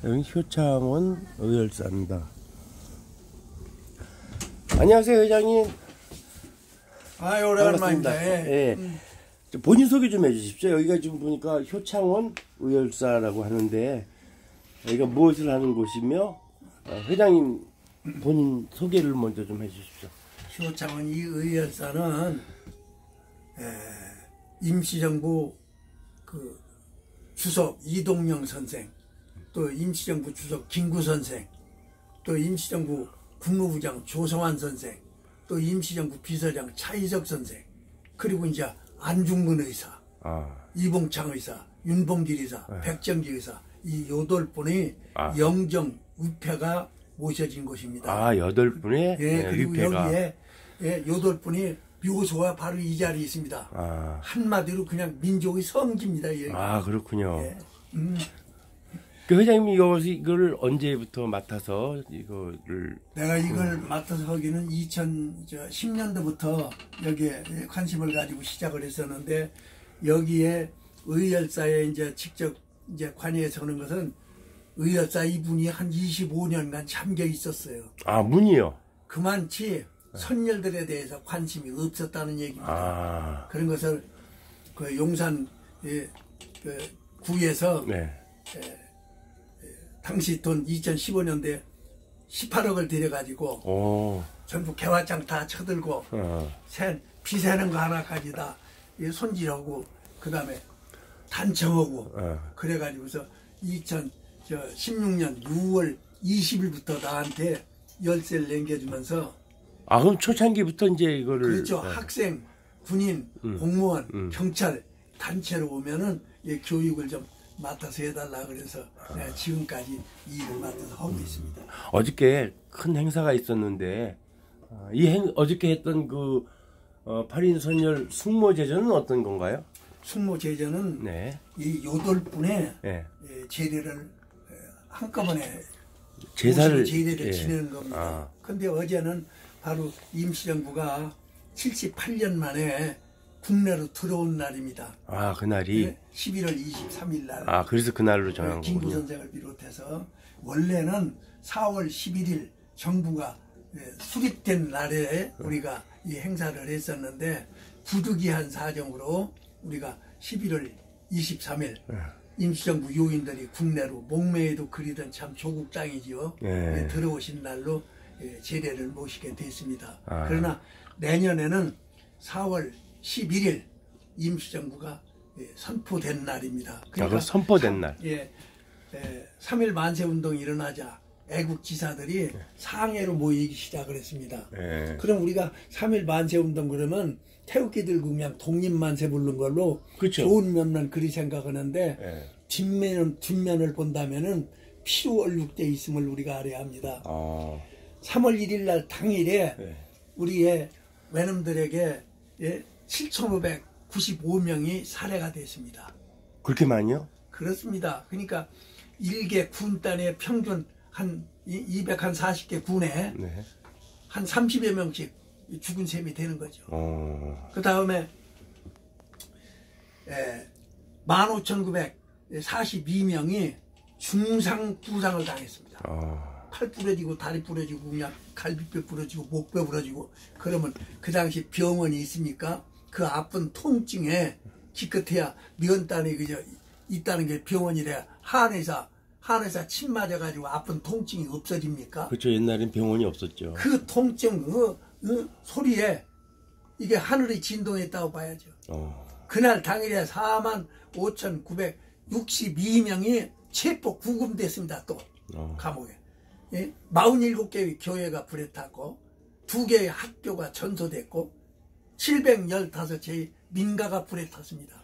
여기 효창원 의열사입니다. 안녕하세요, 회장님. 오래간만입니다. 예. 본인 소개 좀 해주십시오. 여기가 지금 보니까 효창원 의열사라고 하는데 여기가 무엇을 하는 곳이며 회장님 본인 소개를 먼저 좀 해주십시오. 효창원 이 의열사는 임시정부 그 주석 이동영 선생, 또 임시정부 주석 김구 선생, 또 임시정부 국무부장 조성환 선생, 또 임시정부 비서장 차이적 선생, 그리고 이제 안중근 의사, 이봉창 의사, 윤봉길 의사, 백정기 의사, 이 8분의 영정 위패가 모셔진 곳입니다. 8분의 그리고 위패가. 여기에 8분의 묘소가 바로 이 자리에 있습니다. 한마디로 그냥 민족의 성지입니다. 여기. 그렇군요. 그 회장님이 이걸 언제부터 맡아서 이거를 내가 이걸 맡아서 하기는 2010년도부터 여기에 관심을 가지고 시작을 했었는데, 여기에 의열사에 이제 직접 이제 관여해 서는 것은 의열사 이분이 한 25년간 잠겨 있었어요. 문이요? 그만치 선열들에 대해서 관심이 없었다는 얘기입니다. 그런 것을 그 용산 그 구에서 당시 돈 2015년도에 18억을 들여가지고 전부 개화장 다 쳐들고 비세는 거 하나까지 다 손질하고 그 다음에 단청하고 그래가지고서 2016년 6월 20일부터 나한테 열쇠를 남겨주면서 그럼 초창기부터 이제 이거를. 그렇죠. 학생, 군인, 공무원, 경찰 단체로 오면은 교육을 좀 맡아서 해달라 그래서 내가 지금까지 이 일을 맡아서 하고 있습니다. 어저께 큰 행사가 있었는데 어저께 했던 그 8인 선열 숙모제전은 어떤 건가요? 숙모제전은 이 8분의 제례를 한꺼번에 제사를 지내는 겁니다. 근데 어제는 바로 임시정부가 78년 만에 국내로 들어온 날입니다. 그날이? 11월 23일 날. 그래서 그날로 정한 거군요. 김구 선생을 비롯해서 원래는 4월 11일 정부가 수립된 날에 우리가 이 행사를 했었는데, 부득이한 사정으로 우리가 11월 23일 임시정부 요인들이 국내로 목매에도 그리던 참 조국 땅이지요. 들어오신 날로 제례를 모시게 됐습니다. 그러나 내년에는 4월 11일 임시정부가 선포된 날입니다. 그러니까 선포된 날. 3.1 만세운동이 일어나자 애국지사들이 상해로 모이기 시작을 했습니다. 그럼 우리가 3.1 만세운동 그러면 태극기 들고 그냥 독립만세 부른 걸로 좋은 면만 그리 생각하는데, 뒷면을 본다면은 피로 얼룩돼 있음을 우리가 알아야 합니다. 3월 1일 날 당일에 우리의 외놈들에게 7,595명이 살해가 됐습니다. 그렇게 많이요? 그렇습니다. 그러니까 1개 군단의 평균 한 240개 군에 한 30여 명씩 죽은 셈이 되는 거죠. 그 다음에 15,942명이 중상 부상을 당했습니다. 팔 부러지고 다리 부러지고 그냥 갈비뼈 부러지고 목뼈 부러지고. 그러면 그 당시 병원이 있습니까? 그 아픈 통증에 기껏해야 면단이 그저 있다는 게 병원이래. 한의사 침 맞아가지고 아픈 통증이 없어집니까? 그렇죠. 옛날엔 병원이 없었죠. 그 통증 그 소리에 이게 하늘이 진동했다고 봐야죠. 그날 당일에 45,962명이 체포 구금됐습니다. 또 감옥에 47개의 교회가 불에 탔고 2개의 학교가 전소됐고 715개의 민가가 불에 탔습니다.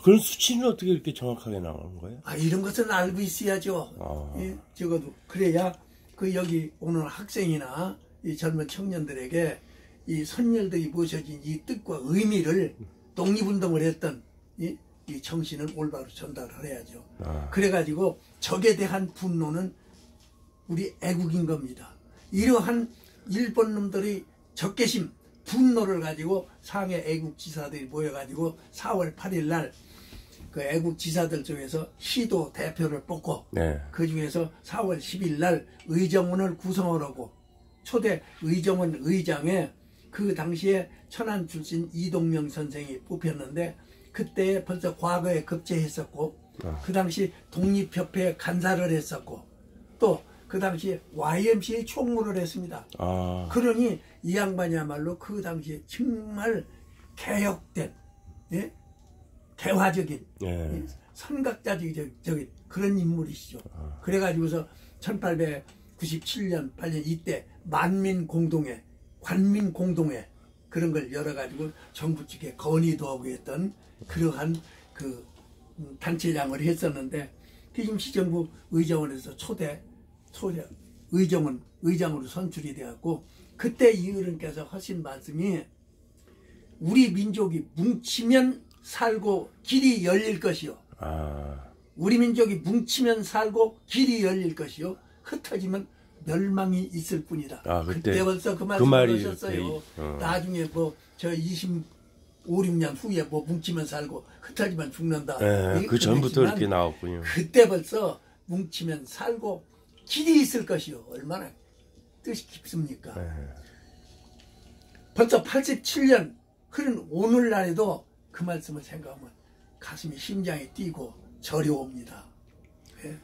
그런 수치는 어떻게 이렇게 정확하게 나오는 거예요? 이런 것은 알고 있어야죠. 적어도 그래야 여기 오는 학생이나 이 젊은 청년들에게 이 선열들이 모셔진 이 뜻과 의미를, 독립운동을 했던 이 정신을 올바로 전달을 해야죠. 그래가지고 적에 대한 분노는 우리 애국인 겁니다. 이러한 일본 놈들이 적개심, 분노를 가지고 상해 애국지사들이 모여가지고 4월 8일 날 그 애국 지사들 중에서 시도 대표를 뽑고 네. 그 중에서 4월 10일 날 의정원을 구성하라고 초대 의정원 의장에 그 당시에 천안 출신 이동명 선생이 뽑혔는데 그때 벌써 과거에 급제했었고 그 당시 독립협회 간사를 했었고 또 그 당시 YMCA 총무를 했습니다. 그러니 이 양반이야말로 그 당시에 정말 개혁된 예? 개화적인 예? 선각자적인 그런 인물이시죠. 그래가지고서 1897년 8년 이때 만민공동회 관민공동회 그런 걸 열어가지고 정부 측에 건의도 하고 했던 그러한 그 단체장을 했었는데 임시정부 의정원에서 초대 의정으로 선출이 되었고 그때 이 어른께서 하신 말씀이 우리 민족이 뭉치면 살고 길이 열릴 것이요. 우리 민족이 뭉치면 살고 길이 열릴 것이요. 흩어지면 멸망이 있을 뿐이다. 그때 벌써 그 말씀을 하셨어요. 나중에 뭐 저 25, 6년 후에 뭐 뭉치면 살고 흩어지면 죽는다. 그 전부터 이렇게 나왔군요. 그때 벌써 뭉치면 살고 길이 있을 것이요. 얼마나 뜻이 깊습니까? 벌써 87년 흐른 오늘날에도 그 말씀을 생각하면 가슴이 심장이 뛰고 저려옵니다. 예?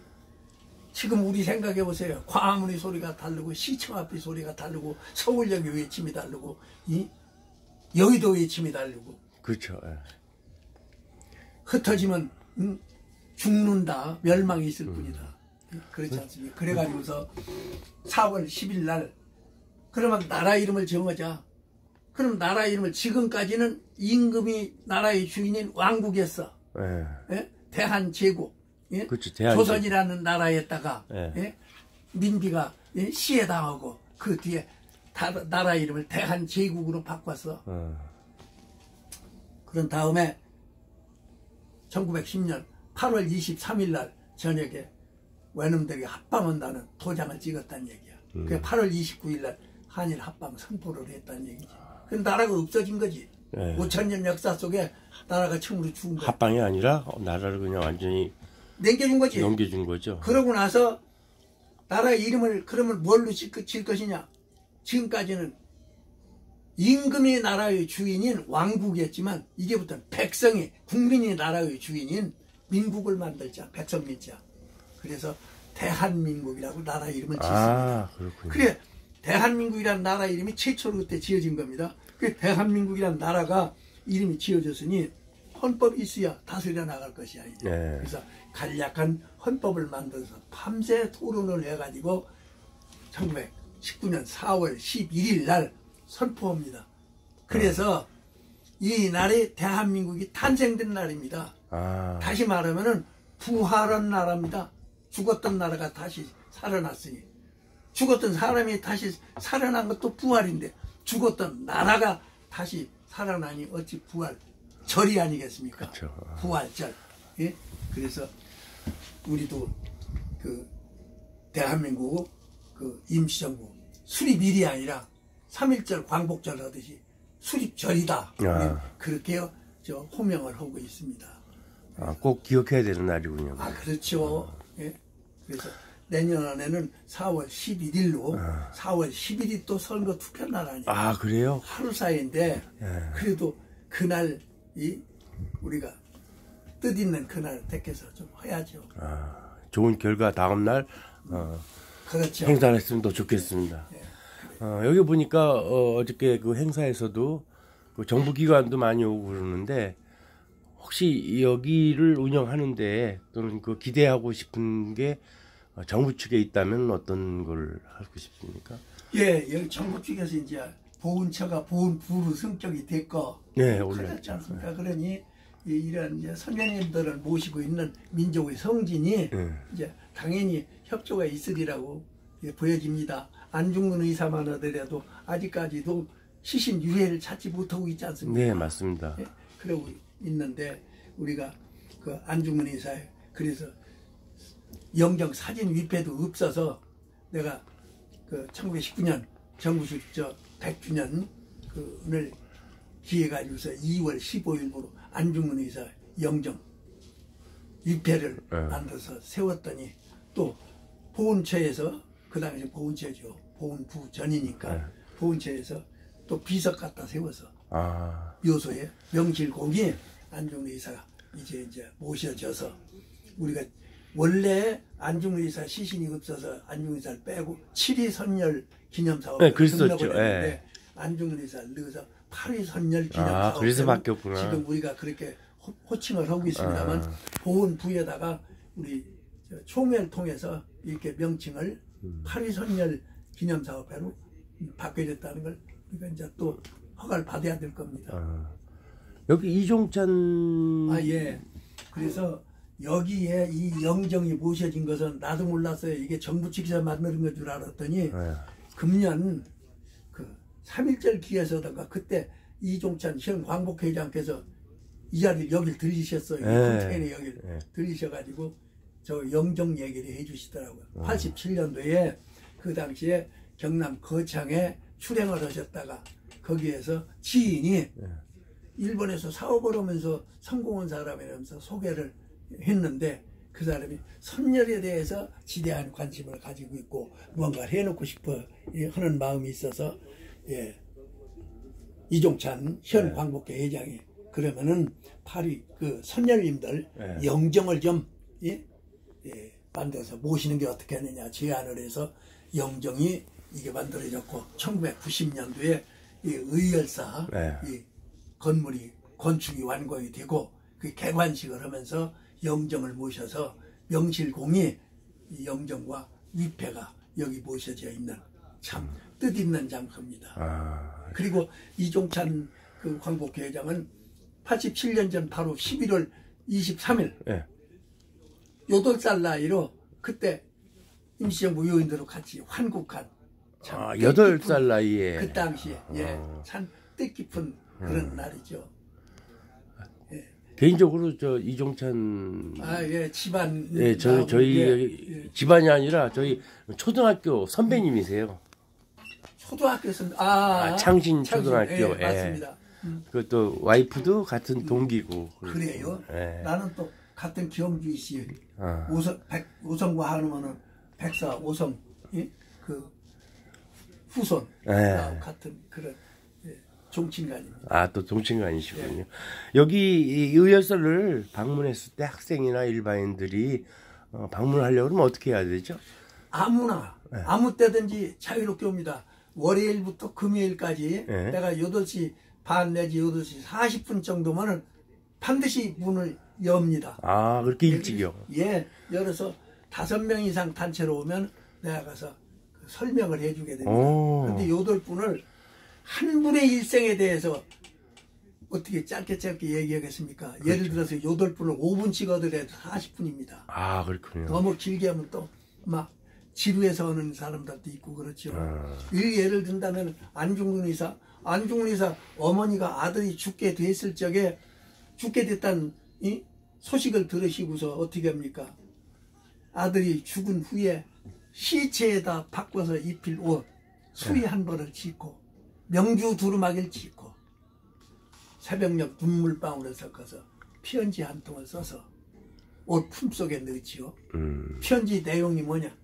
지금 우리 생각해 보세요. 광화문의 소리가 다르고 시청 앞의 소리가 다르고 서울역의 외침이 다르고 여의도 외침이 다르고 그렇죠. 예. 흩어지면 죽는다. 멸망이 있을 뿐이다. 그렇지 않습니까? 그래가지고서 4월 10일 날 그러면 나라 이름을 정하자. 그럼 나라 이름을 지금까지는 임금이 나라의 주인인 왕국이었어. 예? 대한제국. 예? 그렇죠, 조선이라는 나라에다가 예? 민비가 예? 시해당하고 그 뒤에 나라 이름을 대한제국으로 바꿨어. 그런 다음에 1910년 8월 23일 날 저녁에 외놈들이 합방한다는 도장을 찍었다는 얘기야. 그게 8월 29일 날 한일 합방 선포를 했다는 얘기지. 그 나라가 없어진 거지. 5,000년 역사 속에 나라가 처음으로 죽은 거야. 합방이 아니라 나라를 그냥 완전히 넘겨준 거지. 넘겨준 거죠. 그러고 나서 나라 이름을 그러면 뭘로 질 것이냐. 지금까지는 임금이 나라의 주인인 왕국이었지만 이제부터 백성이 국민이 나라의 주인인 민국을 만들자. 백성민자. 그래서 대한민국이라고 나라 이름을 짓습니다. 그렇군요. 그래 대한민국이라는 나라 이름이 최초로 그때 지어진 겁니다. 그 대한민국이라는 나라가 이름이 지어졌으니 헌법이 있어야 다스려 나갈 것이야. 그래서 간략한 헌법을 만들어서 밤새 토론을 해가지고 1919년 4월 11일 날 선포합니다. 그래서 이 날이 대한민국이 탄생된 날입니다. 다시 말하면은 부활한 나라입니다. 죽었던 나라가 다시 살아났으니 죽었던 사람이 다시 살아난 것도 부활인데 죽었던 나라가 다시 살아나니 어찌 부활절이 아니겠습니까? 그렇죠. 부활절. 예? 그래서 우리도 그 대한민국 그 임시정부 수립일이 아니라 3.1절 광복절 하듯이 수립절이다. 그렇게 호명을 하고 있습니다. 꼭 기억해야 되는 날이군요. 그렇죠. 예. 그래서 내년에는 4월 11일로 4월 10일이 또 선거 투표 날 아니에요. 그래요? 하루 사이인데 그래도 그날 우리가 뜻있는 그날 택해서 좀 해야죠. 좋은 결과 다음 날 그렇죠. 행사를 했으면 더 좋겠습니다. 여기 보니까 어저께 그 행사에서도 그 정부기관도 많이 오고 그러는데 혹시 여기를 운영하는데 또는 그 기대하고 싶은 게 정부 측에 있다면 어떤 걸 하고 싶습니까? 예, 여기 정부 측에서 이제 보훈처가 보훈부로 성격이 됐고, 그렇지 않습니까? 그러니 이런 이제 선생님들을 모시고 있는 민족의 성진이 이제 당연히 협조가 있으리라고 보여집니다. 안중근 의사만 하더라도 아직까지도 시신 유해를 찾지 못하고 있지 않습니까? 네, 맞습니다. 예, 그러고 있는데 우리가 그 안중근 의사에 그래서 영정 사진 위패도 없어서 내가 그 1919년 정부수립 100주년 그를 기해 가지고서 2월 15일부로 안중근 의사 영정 위패를 만들어서 세웠더니 또 보훈처에서 그 당시 보훈처죠. 보훈부 전이니까 보훈처에서 또 비석 갖다 세워서 묘소에 명실공히 안중근 의사가 이제 모셔져서 우리가 원래 안중근 의사 시신이 없어서 안중근 의사를 빼고 7위 선열 기념사업을 등록을 했는데 안중근 의사를 넣어서 8위 선열 기념사업 그래서 바뀌었구나. 지금 우리가 그렇게 호칭을 하고 있습니다만 보훈부에다가 우리 총회를 통해서 이렇게 명칭을 8위 선열 기념사업회로 바뀌어졌다는 걸 우리가 이제 또 허가를 받아야 될 겁니다. 여기 이종찬 예. 그래서 여기에 이 영정이 모셔진 것은 나도 몰랐어요. 이게 정부 측에서 만드는 것 줄 알았더니 금년 그 3.1절 기에서던가 그때 이종찬 현 광복회장께서 이 자리를 여길 들리셨어요. 컨테이너 여길 들리셔가지고 저 영정 얘기를 해주시더라고요. 87년도에 그 당시에 경남 거창에 출행을 하셨다가 거기에서 지인이 일본에서 사업을 하면서 성공한 사람이라면서 소개를 했는데 그 사람이 선열에 대해서 지대한 관심을 가지고 있고 무언가를 해놓고 싶어 하는 마음이 있어서 이종찬 현 광복회 회장이 그러면은 파리 그 선열님들 영정을 좀 만들어서 모시는 게 어떻게 하느냐 제안을 해서 영정이 이게 만들어졌고 1990년도에 이 의열사 이 건물이 건축이 완공이 되고 그 개관식을 하면서 영정을 모셔서 명실공히 이 영정과 위패가 여기 모셔져 있는 참 뜻있는 장소입니다. 그리고 이종찬 그 광복회 회장은 87년 전 바로 11월 23일 8살 나이로 그때 임시정부 요인들로 같이 환국한 참 8살 나이에 그 당시에 참 뜻깊은 그런 날이죠. 개인적으로 저 이종찬 집안 저희 집안이 아니라 저희 초등학교 선배님이세요. 초등학교 선배 창신 초등학교. 맞습니다. 그것도 와이프도 같은 동기고. 그래요? 나는 또 같은 경주이 씨 오성과 하면은 백사 오성 그 후손 같은 그런 종친관입니다. 또 종친관이시군요. 여기 이 의열사를 방문했을 때 학생이나 일반인들이 방문하려고 그러면 어떻게 해야 되죠? 아무나 아무 때든지 자유롭게 옵니다. 월요일부터 금요일까지 내가 8시 반 내지 8시 40분 정도면은 반드시 문을 엽니다. 그렇게 일찍이요? 열어서 5명 이상 단체로 오면 내가 가서 설명을 해주게 됩니다. 그런데 8분을 한 분의 일생에 대해서 어떻게 짧게 얘기하겠습니까? 그렇죠. 예를 들어서 8분을 5분씩 얻으래도 40분입니다. 그렇군요. 너무 길게 하면 또 막 지루해서 오는 사람들도 있고 그렇죠. 예를 든다면 안중근 의사 어머니가 아들이 죽게 됐을 적에 죽게 됐다는 이 소식을 들으시고서 어떻게 합니까? 아들이 죽은 후에 시체에다 바꿔서 입힐 옷 수의 한 벌을 짓고 명주 두루마기를 짓고 새벽녘 눈물방울을 섞어서 편지 한 통을 써서 옷 품속에 넣지요. 편지 내용이 뭐냐?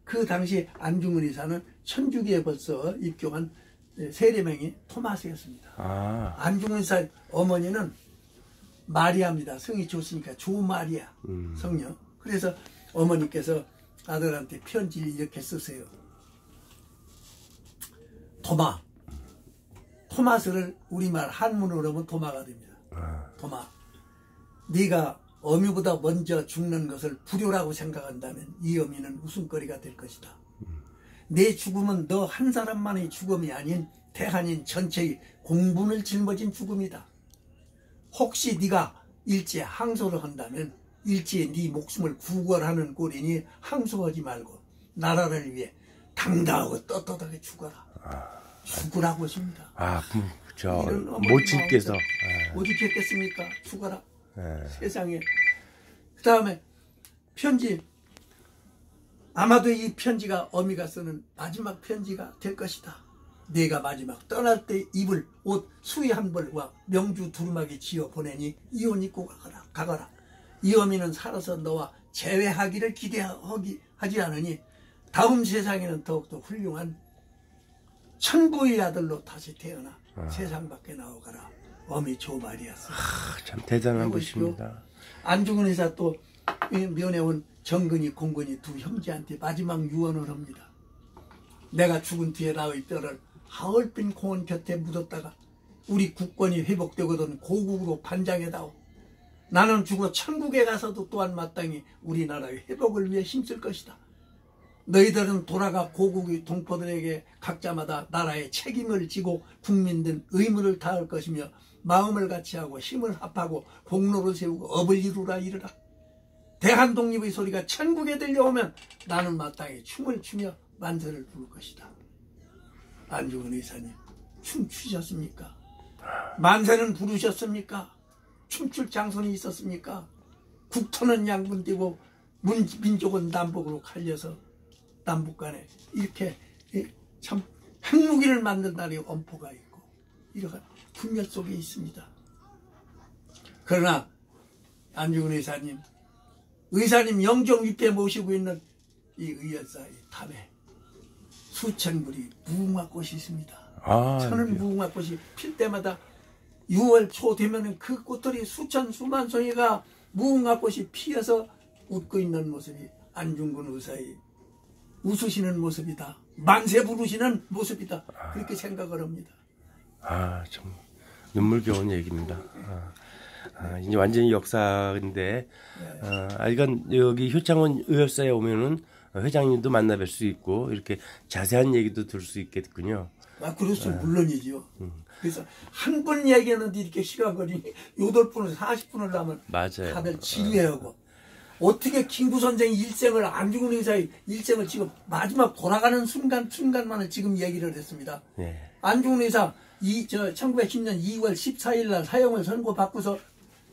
그 당시 안중근 의사는 천주교에 벌써 입교한 세례명이 토마스였습니다. 안중근 의사 어머니는 마리아입니다. 성이 좋으니까 조마리아 성녀. 그래서 어머니께서 아들한테 편지를 이렇게 쓰세요. 토마스를 우리말 한문으로 하면 도마가 됩니다. 도마. 네가 어미보다 먼저 죽는 것을 불효라고 생각한다면 이 어미는 웃음거리가 될 것이다. 내 죽음은 너 한 사람만의 죽음이 아닌 대한인 전체의 공분을 짊어진 죽음이다. 혹시 네가 일제 항소를 한다면 일제에 네 목숨을 구걸하는 꼴이니 항소하지 말고 나라를 위해 당당하고 떳떳하게 죽어라. 죽으라고 하십니다. 모친께서 어떻게 했겠습니까? 죽어라. 세상에. 그 다음에 편지. 아마도 이 편지가 어미가 쓰는 마지막 편지가 될 것이다. 내가 마지막 떠날 때 입을 옷 수의 한 벌과 명주 두루마기 지어 보내니 이 옷 입고 가거라. 이 어미는 살아서 너와 재회하기를 기대하지 않으니 다음 세상에는 더욱더 훌륭한 천부의 아들로 다시 태어나 세상 밖에 나오거라. 어미 조마리아스. 참 대단한 것입니다. 안중근 의사 또 면회온 정근이 공근이 두 형제한테 마지막 유언을 합니다. 내가 죽은 뒤에 나의 뼈를 하얼빈 공원 곁에 묻었다가 우리 국권이 회복되거든 고국으로 반장해다오. 나는 죽어 천국에 가서도 또한 마땅히 우리나라의 회복을 위해 힘쓸 것이다. 너희들은 돌아가 고국의 동포들에게 각자마다 나라의 책임을 지고 국민들 의무를 다할 것이며 마음을 같이하고 힘을 합하고 공로를 세우고 업을 이루라 이르라. 대한 독립의 소리가 천국에 들려오면 나는 마땅히 춤을 추며 만세를 부를 것이다. 안중근 의사님, 춤 추셨습니까? 만세는 부르셨습니까? 춤출 장소는 있었습니까? 국토는 양분되고 민족은 남북으로 갈려서 남북 간에 이렇게 참 핵무기를 만든다는 엄포가 있고 이러한 분열 속에 있습니다. 그러나 안중근 의사님 영종 위패 모시고 있는 이 의열사의 탑에 수천 그리 무궁화꽃이 있습니다. 저는 무궁화꽃이 필 때마다 6월 초 되면은 그 꽃들이 수만 송이가 무궁화꽃이 피어서 웃고 있는 모습이 안중근 의사의 웃으시는 모습이다. 만세 부르시는 모습이다. 그렇게 생각을 합니다. 좀 눈물겨운 얘기입니다. 이제 완전히 역사인데, 이건 여기 효창원 의열사에 오면은 회장님도 만나 뵐 수 있고, 이렇게 자세한 얘기도 들을 수 있겠군요. 그렇죠. 물론이죠. 그래서 한 분 얘기하는데 이렇게 시간 걸리니 8분을 40분을 하면 맞아요. 다들 지루해하고 어떻게 김구 선생이 일생을 안중근 의사의 일생을 지금 마지막 돌아가는 순간만을 지금 얘기를 했습니다. 네. 안중근 의사 1910년 2월 14일 날 사형을 선고받고서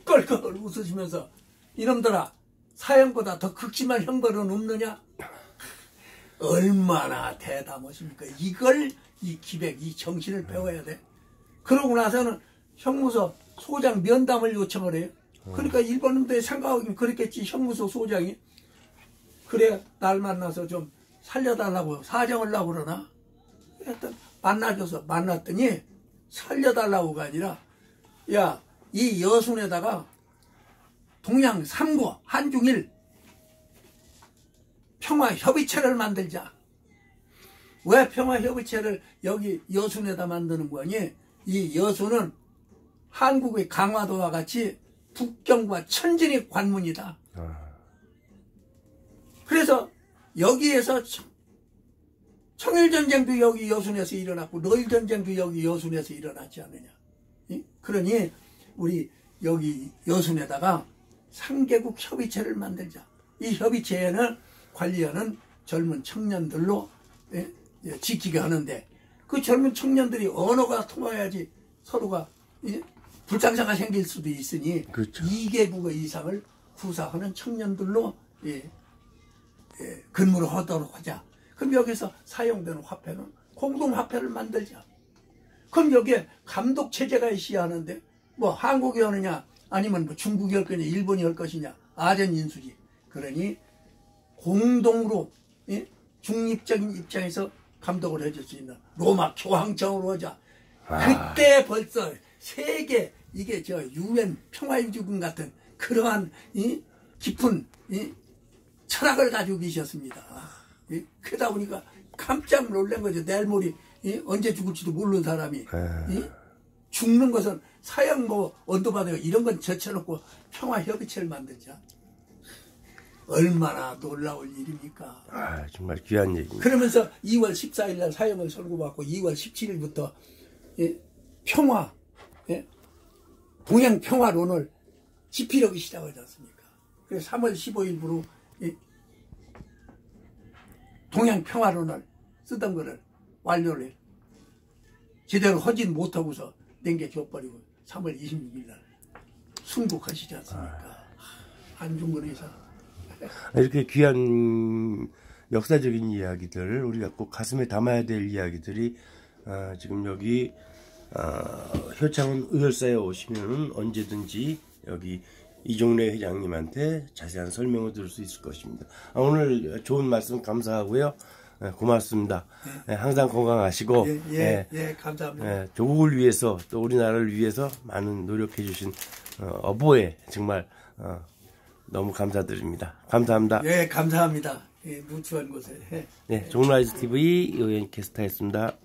껄껄 웃으시면서 이놈들아 사형보다 더 극심한 형벌은 없느냐? 얼마나 대담하십니까? 이걸 이 기백, 이 정신을 배워야 돼. 그러고 나서는 형무소 소장 면담을 요청을 해요. 그러니까 일본인들이 생각하기는 그랬겠지. 형무소 소장이 그래 날 만나서 좀 살려달라고 사정을 하려고 그러나 하여튼 만났더니 살려달라고가 아니라 야, 이 여순에다가 동양 3국 한중일 평화협의체를 만들자. 왜 평화협의체를 여기 여순에다 만드는 거니? 이 여순은 한국의 강화도와 같이 북경과 천진의 관문이다. 그래서 여기에서 청일전쟁도 여기 여순에서 일어났고 러일전쟁도 여기 여순에서 일어났지 않느냐. 그러니 우리 여기 여순에다가 3개국 협의체를 만들자. 이 협의체에는 관리하는 젊은 청년들로 지키게 하는데 그 젊은 청년들이 언어가 통해야지 서로가 불상사가 생길 수도 있으니 그렇죠. 2개국 이상을 구사하는 청년들로 근무를 하도록 하자. 그럼 여기서 사용되는 화폐는 공동화폐를 만들자. 그럼 여기에 감독체제가 있어야 하는데 뭐 한국이 하느냐 아니면 뭐 중국이 할 거냐 일본이 할 것이냐 아전인수지. 그러니 공동으로 중립적인 입장에서 감독을 해줄 수 있는 로마 교황청으로 하자. 그때 벌써 세계 이게 UN 평화유지군 같은 그러한 깊은 철학을 가지고 계셨습니다. 그러다 보니까 깜짝 놀란 거죠. 내일 모레 언제 죽을지도 모르는 사람이 죽는 것은 사형 언도받아요. 이런 건 제쳐놓고 평화협의체를 만들자. 얼마나 놀라울 일입니까? 정말 귀한 얘기입니다. 그러면서 2월 14일 날 사형을 선고받고 2월 17일부터 평화, 동양 평화론을 집필하기 시작하지 않습니까? 그래서 3월 15일부로 동양 평화론을 쓰던 거를 완료를 제대로 하진 못하고서 넘겨줘버리고 3월 26일 날 순국하시지 않습니까? 안중근 의사. 이렇게 귀한 역사적인 이야기들, 우리가 꼭 가슴에 담아야 될 이야기들이 지금 여기 효창원 의열사에 오시면 언제든지 여기 이종래 회장님한테 자세한 설명을 들을 수 있을 것입니다. 오늘 좋은 말씀 감사하고요. 고맙습니다. 항상 건강하시고 감사합니다. 조국을 위해서 또 우리나라를 위해서 많은 노력해 주신 어보에 정말 너무 감사드립니다. 감사합니다. 감사합니다. 누추한 곳에. 종라이즈 TV 의원 캐스터였습니다.